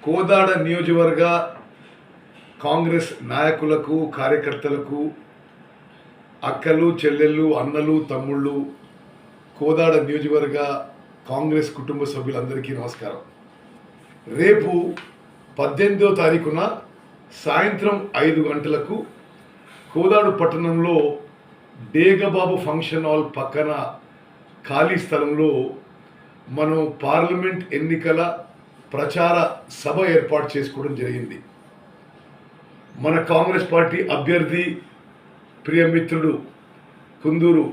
కోదాడ నియోజకవర్గ కాంగ్రెస్ నాయకులకు కార్యకర్తలకు అక్కలు చెల్లెళ్ళు అన్నలు తమ్ముళ్ళు కోదాడ నియోజకవర్గ కాంగ్రెస్ కుటుంబ సభ్యులందరికీ నమస్కారం. రేపు 18వ తారీఖున సాయంత్రం 5 గంటలకు కోదాడు పట్టణంలో డేగబాబు ఫంక్షన్ హాల్ పక్కన ఖాళీ స్థలంలో మనం పార్లమెంట్ ఎన్నికల ప్రచార సభ ఏర్పాటు చేసుకోవడం జరిగింది. మన కాంగ్రెస్ పార్టీ అభ్యర్థి ప్రియమిత్రుడు కుందూరు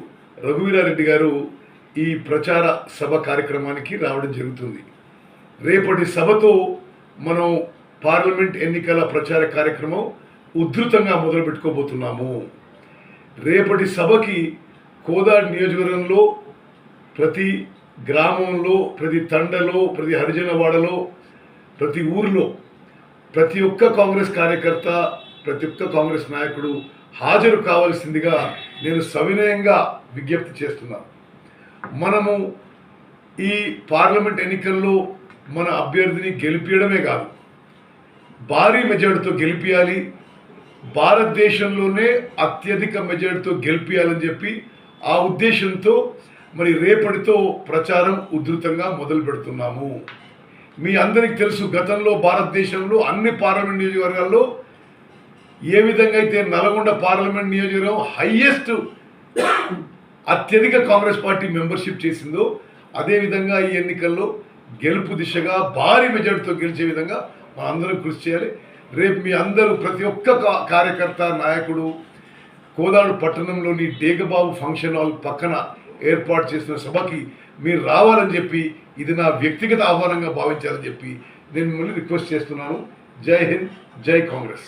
రఘువీరారెడ్డి గారు ఈ ప్రచార సభ కార్యక్రమానికి రావడం జరుగుతుంది. రేపటి సభతో మనం పార్లమెంట్ ఎన్నికల ప్రచార కార్యక్రమం ఉధృతంగా మొదలుపెట్టుకోబోతున్నాము. రేపటి సభకి కోదాడు నియోజకవర్గంలో ప్రతి గ్రామంలో, ప్రతి తండలో, ప్రతి హరిజనవాడలో, ప్రతి ఊరిలో ప్రతి ఒక్క కాంగ్రెస్ కార్యకర్త, ప్రతి ఒక్క కాంగ్రెస్ నాయకుడు హాజరు కావాల్సిందిగా నేను సవినయంగా విజ్ఞప్తి చేస్తున్నాను. మనము ఈ పార్లమెంట్ ఎన్నికల్లో మన అభ్యర్థిని గెలిపించడమే కాదు, భారీ మెజార్టీతో గెలిపించాలి, భారతదేశంలోనే అత్యధిక మెజార్టీతో గెలిపించాలని చెప్పి ఆ ఉద్దేశంతో మరి రేపటితో ప్రచారం ఉధృతంగా మొదలు పెడుతున్నాము. మీ అందరికీ తెలుసు, గతంలో భారతదేశంలో అన్ని పార్లమెంట్ నియోజకవర్గాల్లో ఏ విధంగా అయితే నల్గొండ పార్లమెంట్ నియోజకవర్గం హైయెస్ట్ అత్యధిక కాంగ్రెస్ పార్టీ మెంబర్షిప్ చేసిందో అదేవిధంగా ఈ ఎన్నికల్లో గెలుపు దిశగా భారీ మెజార్టీతో గెలిచే విధంగా మనం అందరం కృషి చేయాలి. రేపు మీ అందరూ ప్రతి ఒక్క కార్యకర్త నాయకుడు కోదాడు పట్టణంలోని డేగబాబు ఫంక్షన్ హాల్ పక్కన ఏర్పాటు చేసిన సభకి మీరు రావాలని చెప్పి, ఇది నా వ్యక్తిగత ఆహ్వానంగా భావించాలని చెప్పి నేను మిమ్మల్ని రిక్వెస్ట్ చేస్తున్నాను. జై హింద్, జై కాంగ్రెస్.